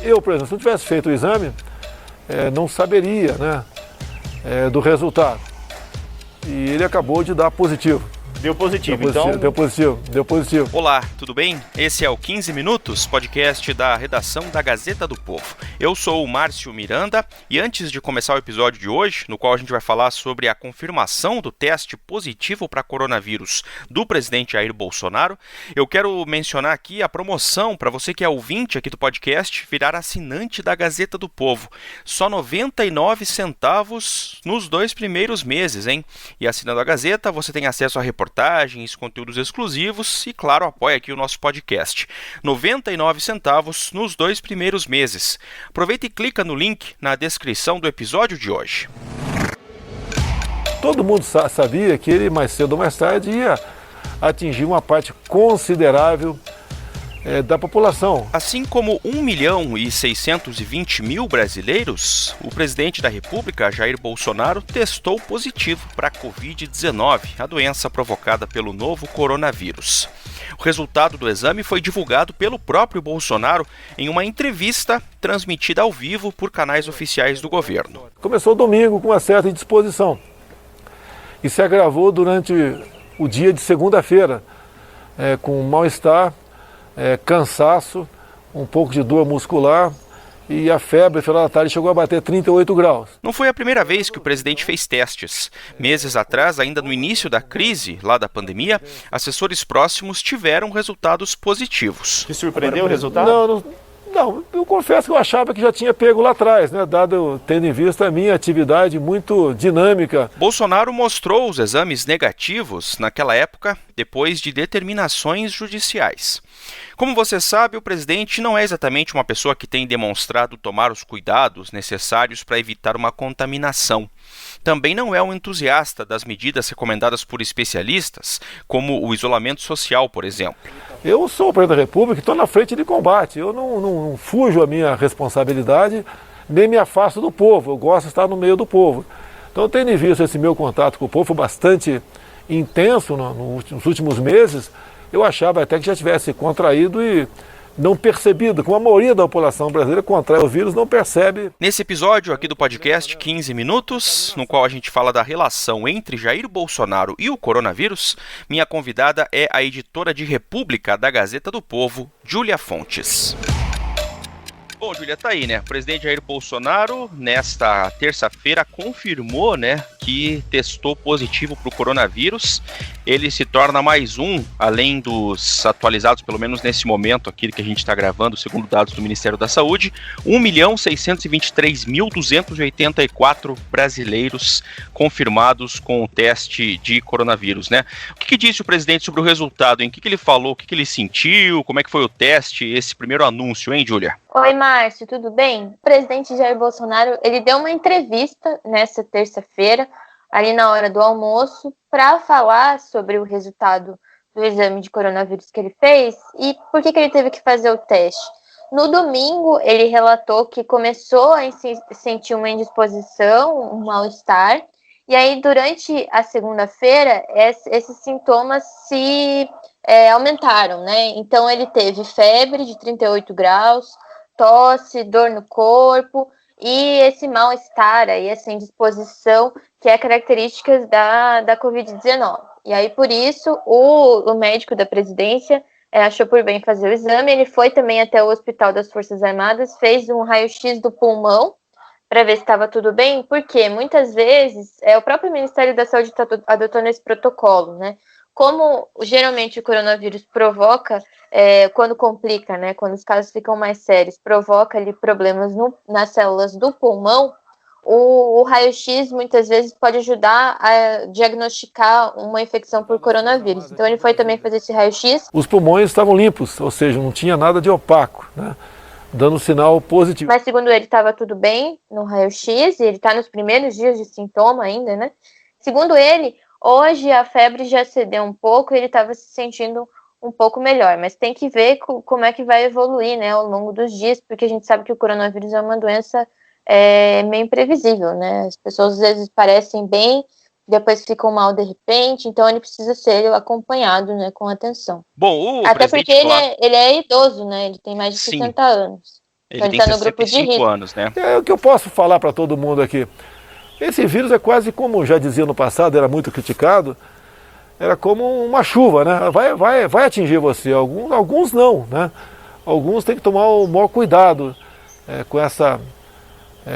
Eu, por exemplo, se não tivesse feito o exame, não saberia, né, do resultado. E ele acabou de dar positivo. Deu positivo, Deu positivo. Olá, tudo bem? Esse é o 15 Minutos, podcast da redação da Gazeta do Povo. Eu sou o Márcio Miranda e antes de começar o episódio de hoje, no qual a gente vai falar sobre a confirmação do teste positivo para coronavírus do presidente Jair Bolsonaro, eu quero mencionar aqui a promoção para você que é ouvinte aqui do podcast virar assinante da Gazeta do Povo. Só 99 centavos nos 2 primeiros meses, hein? E assinando a Gazeta, você tem acesso a reportagens, conteúdos exclusivos e, claro, apoia aqui o nosso podcast. 99 centavos nos 2 primeiros meses. Aproveita e clica no link na descrição do episódio de hoje. Todo mundo sabia que ele, mais cedo ou mais tarde, ia atingir uma parte considerável da população. Assim como 1.620.000 brasileiros, o presidente da República, Jair Bolsonaro, testou positivo para a Covid-19, a doença provocada pelo novo coronavírus. O resultado do exame foi divulgado pelo próprio Bolsonaro em uma entrevista transmitida ao vivo por canais oficiais do governo. Começou domingo com uma certa indisposição e se agravou durante o dia de segunda-feira, com mal-estar, cansaço, um pouco de dor muscular e a febre no final da tarde chegou a bater 38 graus. Não foi a primeira vez que o presidente fez testes. Meses atrás, ainda no início da crise, lá da pandemia, assessores próximos tiveram resultados positivos. Te surpreendeu o resultado? Não, eu confesso que eu achava que já tinha pego lá atrás, né, tendo em vista a minha atividade muito dinâmica. Bolsonaro mostrou os exames negativos naquela época, depois de determinações judiciais. Como você sabe, o presidente não é exatamente uma pessoa que tem demonstrado tomar os cuidados necessários para evitar uma contaminação. Também não é um entusiasta das medidas recomendadas por especialistas, como o isolamento social, por exemplo. Eu sou o presidente da República e estou na frente de combate. Eu não fujo a minha responsabilidade, nem me afasto do povo. Eu gosto de estar no meio do povo. Então, tendo em vista esse meu contato com o povo bastante intenso nos últimos meses, eu achava até que já tivesse contraído e não percebido, como a maioria da população brasileira contrai o vírus, não percebe. Nesse episódio aqui do podcast 15 Minutos, no qual a gente fala da relação entre Jair Bolsonaro e o coronavírus, minha convidada é a editora de República da Gazeta do Povo, Júlia Fontes. Bom, Júlia, tá aí, né? O presidente Jair Bolsonaro, nesta terça-feira, confirmou, né, que testou positivo para o coronavírus. Ele se torna mais um, além dos atualizados, pelo menos nesse momento aqui que a gente está gravando, segundo dados do Ministério da Saúde, 1.623.284 brasileiros confirmados com o teste de coronavírus, né? O que disse o presidente sobre o resultado, hein? O que ele falou, o que ele sentiu, como é que foi o teste, esse primeiro anúncio, hein, Júlia? Oi, Márcio, tudo bem? O presidente Jair Bolsonaro, ele deu uma entrevista nessa terça-feira, ali na hora do almoço, para falar sobre o resultado do exame de coronavírus que ele fez e por que ele teve que fazer o teste. No domingo, ele relatou que começou a sentir uma indisposição, um mal-estar, e aí durante a segunda-feira, esses sintomas se aumentaram, né? Então ele teve febre de 38 graus, tosse, dor no corpo e esse mal-estar aí, essa indisposição que é característica da Covid-19. E aí, por isso, o médico da presidência achou por bem fazer o exame. Ele foi também até o Hospital das Forças Armadas, fez um raio-x do pulmão para ver se estava tudo bem, porque muitas vezes o próprio Ministério da Saúde está adotando esse protocolo, né? Como geralmente o coronavírus provoca, quando complica, né, quando os casos ficam mais sérios, provoca ali problemas nas células do pulmão, o raio-x muitas vezes pode ajudar a diagnosticar uma infecção por coronavírus. Então ele foi também fazer esse raio-x. Os pulmões estavam limpos, ou seja, não tinha nada de opaco, né, dando sinal positivo. Mas segundo ele, estava tudo bem no raio-x, e ele está nos primeiros dias de sintoma ainda, né? Segundo ele, hoje a febre já cedeu um pouco e ele estava se sentindo um pouco melhor, mas tem que ver como é que vai evoluir, né, ao longo dos dias, porque a gente sabe que o coronavírus é uma doença meio imprevisível, né? As pessoas às vezes parecem bem, depois ficam mal de repente, então ele precisa ser acompanhado, né, com atenção. Bom, até porque ele é idoso, né? Ele tem mais de 60 anos. Ele tem tá no grupo de 65 risco. anos, né? É o que eu posso falar para todo mundo aqui. Esse vírus é quase como, já dizia no passado, era muito criticado, era como uma chuva, né? Vai atingir você, alguns não, né? Alguns têm que tomar o maior cuidado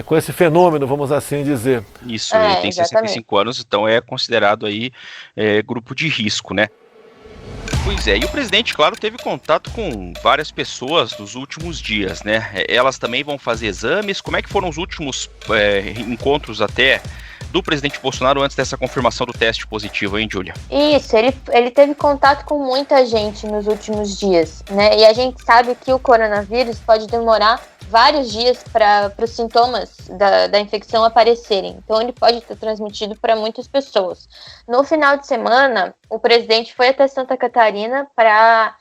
com esse fenômeno, vamos assim dizer. Isso, ele tem 65 anos, então é considerado aí grupo de risco, né? Pois é, e o presidente, claro, teve contato com várias pessoas nos últimos dias, né? Elas também vão fazer exames. Como é que foram os últimos encontros até do presidente Bolsonaro antes dessa confirmação do teste positivo, hein, Júlia? Isso, ele teve contato com muita gente nos últimos dias, né? E a gente sabe que o coronavírus pode demorar vários dias para os sintomas da infecção aparecerem. Então, ele pode ter transmitido para muitas pessoas. No final de semana, o presidente foi até Santa Catarina para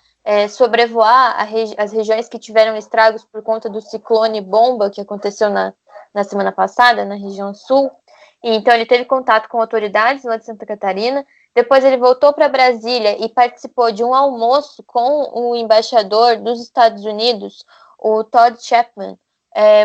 sobrevoar as regiões que tiveram estragos por conta do ciclone bomba que aconteceu na semana passada, na região sul. E, então, ele teve contato com autoridades lá de Santa Catarina. Depois, ele voltou para Brasília e participou de um almoço com o embaixador dos Estados Unidos, o Todd Chapman,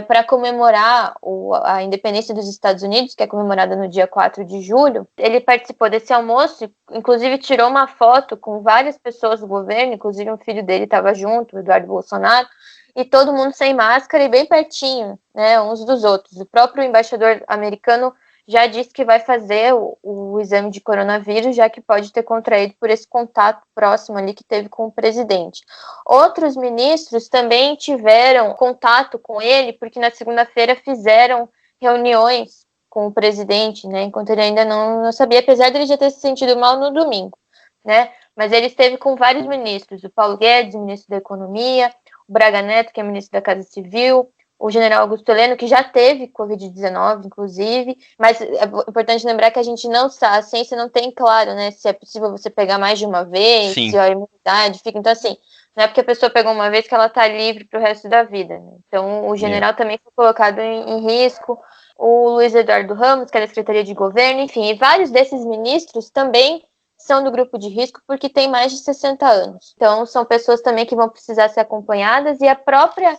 para comemorar a independência dos Estados Unidos, que é comemorada no dia 4 de julho. Ele participou desse almoço, inclusive tirou uma foto com várias pessoas do governo, inclusive um filho dele estava junto, o Eduardo Bolsonaro, e todo mundo sem máscara e bem pertinho, né, uns dos outros. O próprio embaixador americano já disse que vai fazer o exame de coronavírus, já que pode ter contraído por esse contato próximo ali que teve com o presidente. Outros ministros também tiveram contato com ele, porque na segunda-feira fizeram reuniões com o presidente, né, enquanto ele ainda não sabia, apesar de ele já ter se sentido mal no domingo, né, mas ele esteve com vários ministros, o Paulo Guedes, o ministro da Economia, o Braga Neto, que é ministro da Casa Civil, o general Augusto Heleno, que já teve Covid-19, inclusive, mas é importante lembrar que a gente não sabe, a ciência não tem claro, né, se é possível você pegar mais de uma vez, Sim. se a imunidade fica, então assim, não é porque a pessoa pegou uma vez que ela está livre para o resto da vida, né? Então o general também foi colocado em risco, o Luiz Eduardo Ramos, que é da Secretaria de Governo, enfim, e vários desses ministros também são do grupo de risco porque têm mais de 60 anos, então são pessoas também que vão precisar ser acompanhadas, e a própria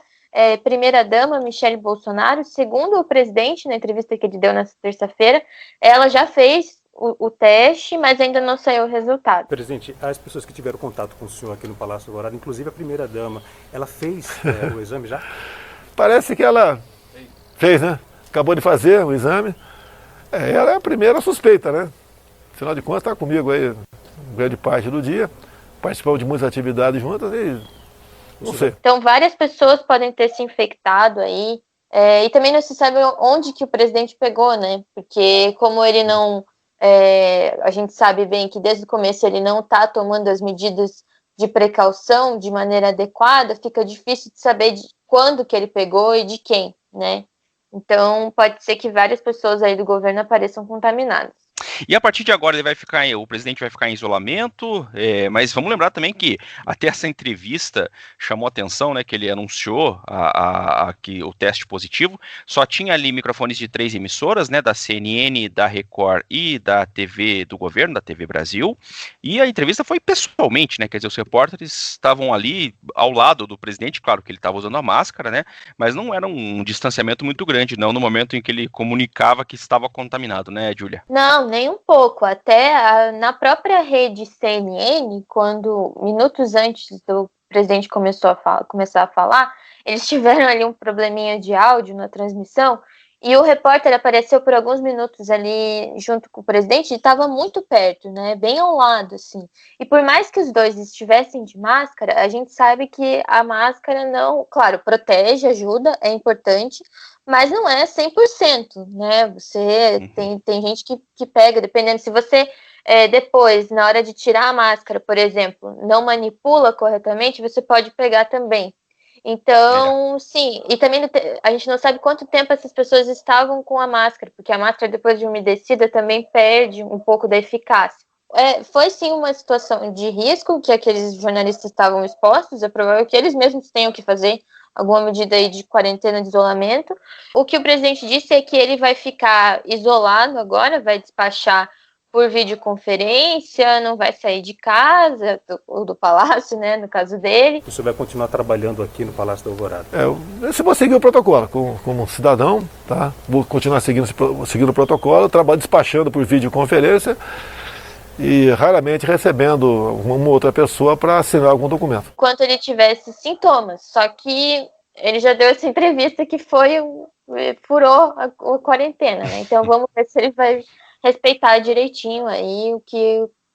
primeira-dama Michele Bolsonaro, segundo o presidente, na entrevista que ele deu nessa terça-feira, ela já fez o teste, mas ainda não saiu o resultado. Presidente, as pessoas que tiveram contato com o senhor aqui no Palácio Alvorada, inclusive a primeira-dama, ela fez o exame já? Parece que ela fez, né? Acabou de fazer o exame. Ela é a primeira suspeita, né? Afinal de contas, está comigo aí grande parte do dia. Participamos de muitas atividades juntas e não sei. Então, várias pessoas podem ter se infectado aí, e também não se sabe onde que o presidente pegou, né? Porque como ele não... a gente sabe bem que desde o começo ele não está tomando as medidas de precaução de maneira adequada, fica difícil de saber de quando que ele pegou e de quem, né? Então, pode ser que várias pessoas aí do governo apareçam contaminadas. E a partir de agora o presidente vai ficar em isolamento, mas vamos lembrar também que até essa entrevista chamou atenção, né, que ele anunciou que o teste positivo, só tinha ali microfones de 3 emissoras, né, da CNN, da Record e da TV do governo, da TV Brasil, e a entrevista foi pessoalmente, né, quer dizer, os repórteres estavam ali ao lado do presidente, claro que ele estava usando a máscara, né, mas não era um distanciamento muito grande, não, no momento em que ele comunicava que estava contaminado, né, Júlia? Não, nem um pouco. Até na própria rede CNN, quando minutos antes do presidente começar a falar, eles tiveram ali um probleminha de áudio na transmissão, e o repórter apareceu por alguns minutos ali junto com o presidente e estava muito perto, né, bem ao lado, assim. E por mais que os dois estivessem de máscara, a gente sabe que a máscara não, claro, protege, ajuda, é importante, mas não é 100%, né? Você tem gente que pega, dependendo, se você depois, na hora de tirar a máscara, por exemplo, não manipula corretamente, você pode pegar também. Então, sim, e também a gente não sabe quanto tempo essas pessoas estavam com a máscara, porque a máscara, depois de umedecida, também perde um pouco da eficácia. Foi sim uma situação de risco que aqueles jornalistas estavam expostos, é provável que eles mesmos tenham que fazer alguma medida aí de quarentena, de isolamento. O que o presidente disse é que ele vai ficar isolado agora, vai despachar por videoconferência, não vai sair de casa, do palácio, né, no caso dele. O senhor vai continuar trabalhando aqui no Palácio da Alvorada? Se vou seguir o protocolo, como cidadão, tá? Vou continuar seguindo o protocolo, trabalho despachando por videoconferência e raramente recebendo uma outra pessoa para assinar algum documento. Enquanto ele tivesse sintomas, só que ele já deu essa entrevista que furou a quarentena, né? Então vamos ver se ele vai respeitar direitinho aí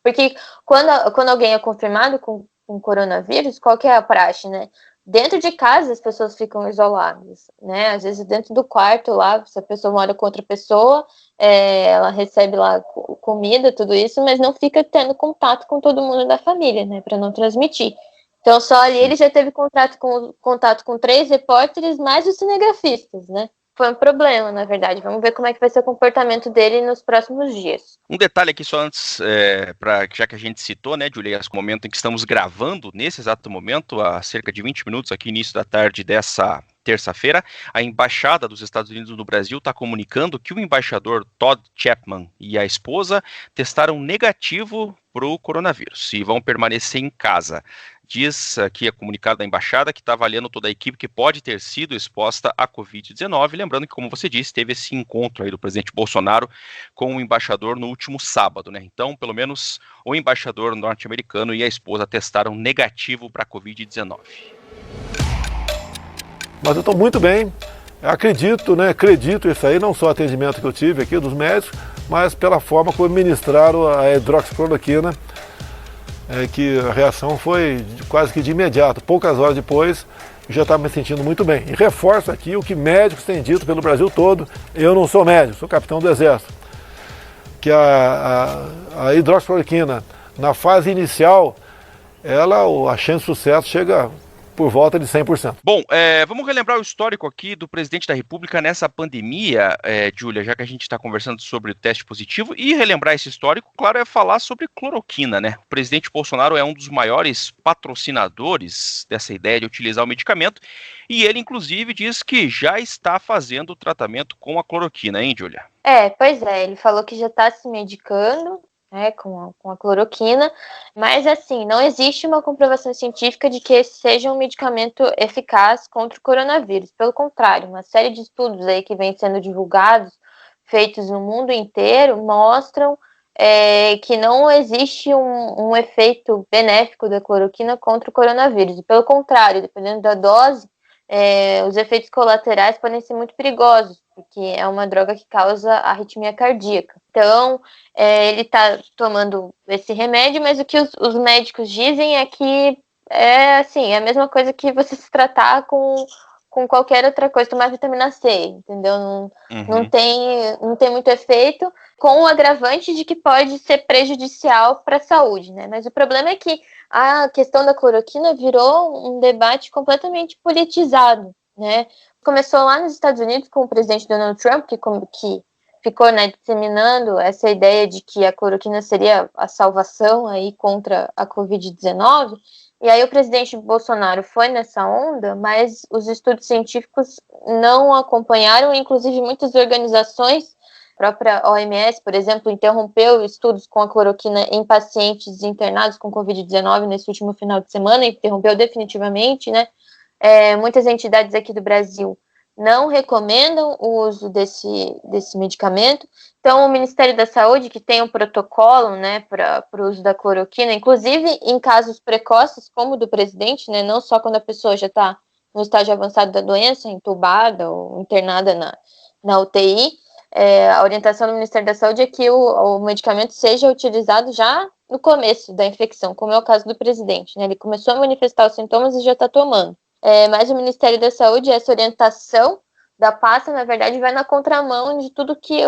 porque quando alguém é confirmado com coronavírus, qual que é a praxe, né? Dentro de casa as pessoas ficam isoladas, né? Às vezes dentro do quarto lá, se a pessoa mora com outra pessoa, ela recebe lá comida, tudo isso, mas não fica tendo contato com todo mundo da família, né? Para não transmitir. Então só ali ele já teve contato com 3 repórteres, mais os cinegrafistas, né? Foi um problema, na verdade. Vamos ver como é que vai ser o comportamento dele nos próximos dias. Um detalhe aqui só antes, já que a gente citou, né, Julia, o momento em que estamos gravando, nesse exato momento, há cerca de 20 minutos, aqui início da tarde dessa terça-feira, a Embaixada dos Estados Unidos no Brasil está comunicando que o embaixador Todd Chapman e a esposa testaram negativo para o coronavírus e vão permanecer em casa. Diz aqui a comunicado da Embaixada que está avaliando toda a equipe que pode ter sido exposta à Covid-19, lembrando que, como você disse, teve esse encontro aí do presidente Bolsonaro com o embaixador no último sábado, né? Então, pelo menos o embaixador norte-americano e a esposa testaram negativo para a Covid-19. Mas eu estou muito bem, acredito isso aí, não só o atendimento que eu tive aqui dos médicos, mas pela forma como ministraram a hidroxicloroquina, que a reação foi quase que de imediato. Poucas horas depois, já estava me sentindo muito bem. E reforço aqui o que médicos têm dito pelo Brasil todo. Eu não sou médico, sou capitão do Exército. Que a hidroxicloroquina, na fase inicial, a chance de sucesso chega por volta de 100%. Bom, vamos relembrar o histórico aqui do presidente da República nessa pandemia, Júlia, já que a gente está conversando sobre o teste positivo, e relembrar esse histórico, claro, é falar sobre cloroquina, né? O presidente Bolsonaro é um dos maiores patrocinadores dessa ideia de utilizar o medicamento, e ele, inclusive, diz que já está fazendo o tratamento com a cloroquina, hein, Júlia? Pois é, ele falou que já está se medicando, né, com a cloroquina, mas assim, não existe uma comprovação científica de que esse seja um medicamento eficaz contra o coronavírus. Pelo contrário, uma série de estudos aí que vem sendo divulgados, feitos no mundo inteiro, mostram que não existe um efeito benéfico da cloroquina contra o coronavírus. Pelo contrário, dependendo da dose, os efeitos colaterais podem ser muito perigosos, porque é uma droga que causa arritmia cardíaca. Então, ele está tomando esse remédio, mas o que os médicos dizem é que é a mesma coisa que você se tratar com qualquer outra coisa, tomar vitamina C, entendeu? Não tem muito efeito, com o agravante de que pode ser prejudicial para a saúde, né? Mas o problema é que a questão da cloroquina virou um debate completamente politizado, né? Começou lá nos Estados Unidos com o presidente Donald Trump, que ficou, né, disseminando essa ideia de que a cloroquina seria a salvação aí contra a Covid-19, e aí o presidente Bolsonaro foi nessa onda, mas os estudos científicos não acompanharam, inclusive muitas organizações, a própria OMS, por exemplo, interrompeu estudos com a cloroquina em pacientes internados com Covid-19 nesse último final de semana, interrompeu definitivamente, né? Muitas entidades aqui do Brasil não recomendam o uso desse medicamento. Então, o Ministério da Saúde, que tem um protocolo, né, para o uso da cloroquina, inclusive em casos precoces, como o do presidente, né, não só quando a pessoa já está no estágio avançado da doença, entubada ou internada na UTI, a orientação do Ministério da Saúde é que o medicamento seja utilizado já no começo da infecção, como é o caso do presidente, né? Ele começou a manifestar os sintomas e já está tomando. Mas o Ministério da Saúde, essa orientação da pasta, na verdade, vai na contramão de tudo que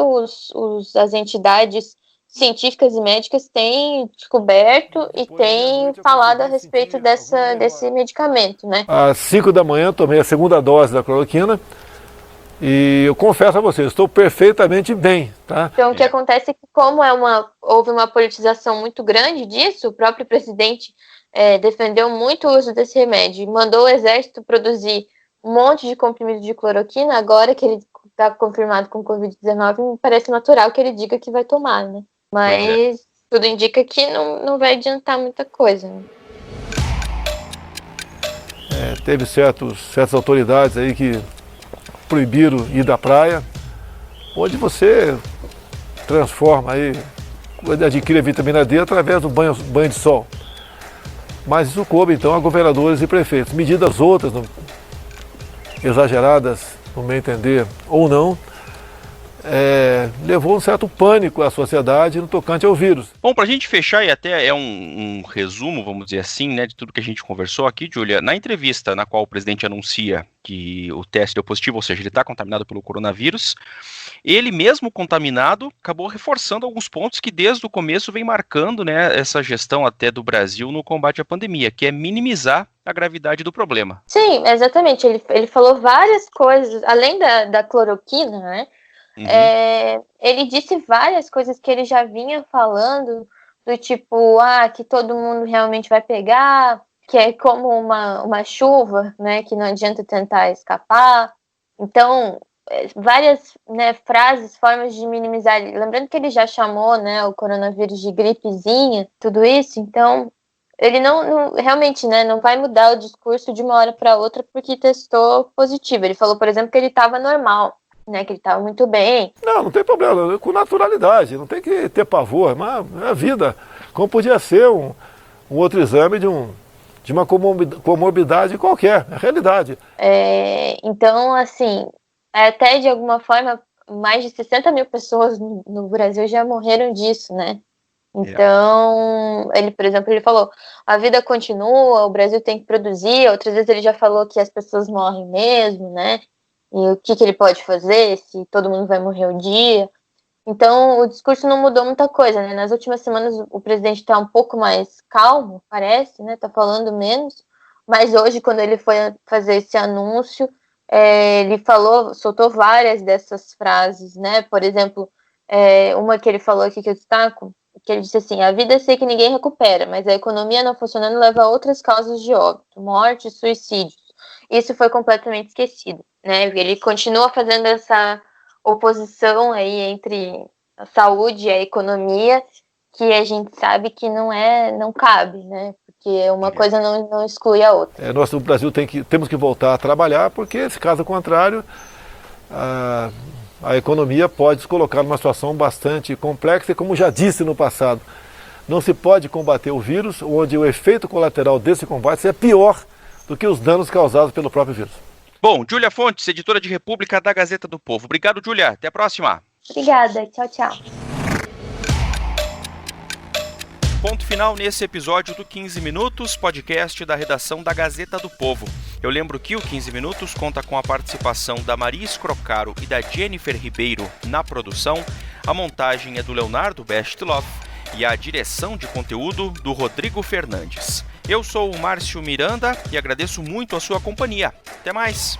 as entidades científicas e médicas têm descoberto e têm falado a respeito desse medicamento, né? Às 5 da manhã, tomei a segunda dose da cloroquina e eu confesso a vocês, estou perfeitamente bem, tá? Então, o que acontece é que, como houve uma politização muito grande disso, o próprio presidente defendeu muito o uso desse remédio e mandou o exército produzir um monte de comprimidos de cloroquina. Agora que ele está confirmado com Covid-19, me parece natural que ele diga que vai tomar, né? Mas tudo indica que não vai adiantar muita coisa, né? Teve certas autoridades aí que proibiram ir da praia, onde você transforma aí, adquire a vitamina D através do banho de sol. Mas isso coube então a governadores e prefeitos. Medidas outras, exageradas, no meu entender, ou não, levou um certo pânico à sociedade no tocante ao vírus. Bom, para a gente fechar, e até é um resumo, vamos dizer assim, né, de tudo que a gente conversou aqui, Júlia, na entrevista na qual o presidente anuncia que o teste deu positivo, ou seja, ele está contaminado pelo coronavírus, ele mesmo contaminado acabou reforçando alguns pontos que desde o começo vem marcando, né, essa gestão até do Brasil no combate à pandemia, que é minimizar a gravidade do problema. Sim, exatamente. Ele falou várias coisas, além da cloroquina, né? Ele disse várias coisas que ele já vinha falando, do tipo, que todo mundo realmente vai pegar, que é como uma chuva, né, que não adianta tentar escapar. Então, várias, né, frases, formas de minimizar. Lembrando que ele já chamou, né, o coronavírus de gripezinha, tudo isso. Então, ele não realmente, né, não vai mudar o discurso de uma hora para outra porque testou positivo. Ele falou, por exemplo, que ele estava normal, né, que ele estava muito bem. Não tem problema, com naturalidade, não tem que ter pavor, mas é a vida, como podia ser um outro exame de uma comorbidade qualquer, é a realidade. Então, assim, até de alguma forma, mais de 60 mil pessoas no Brasil já morreram disso, né? Então, ele, por exemplo, ele falou, a vida continua, o Brasil tem que produzir, outras vezes ele já falou que as pessoas morrem mesmo, né? E o que ele pode fazer, se todo mundo vai morrer um dia. Então, o discurso não mudou muita coisa, né? Nas últimas semanas, o presidente está um pouco mais calmo, parece, né? Tá falando menos. Mas hoje, quando ele foi fazer esse anúncio, ele soltou várias dessas frases, né? Por exemplo, uma que ele falou aqui que eu destaco, que ele disse assim, a vida eu sei que ninguém recupera, mas a economia não funcionando leva a outras causas de óbito, morte, suicídios. Isso foi completamente esquecido, né? Ele continua fazendo essa oposição aí entre a saúde e a economia, que a gente sabe que não cabe, né? Porque uma coisa não exclui a outra. Nós no Brasil temos que voltar a trabalhar, porque se caso contrário, a economia pode se colocar numa situação bastante complexa e, como já disse no passado, não se pode combater o vírus, onde o efeito colateral desse combate é pior do que os danos causados pelo próprio vírus. Bom, Júlia Fontes, editora de República da Gazeta do Povo. Obrigado, Júlia. Até a próxima. Obrigada. Tchau, tchau. Ponto final nesse episódio do 15 Minutos, podcast da redação da Gazeta do Povo. Eu lembro que o 15 Minutos conta com a participação da Maria Scrocaro e da Jennifer Ribeiro na produção, a montagem é do Leonardo Bestloff e a direção de conteúdo do Rodrigo Fernandes. Eu sou o Márcio Miranda e agradeço muito a sua companhia. Até mais!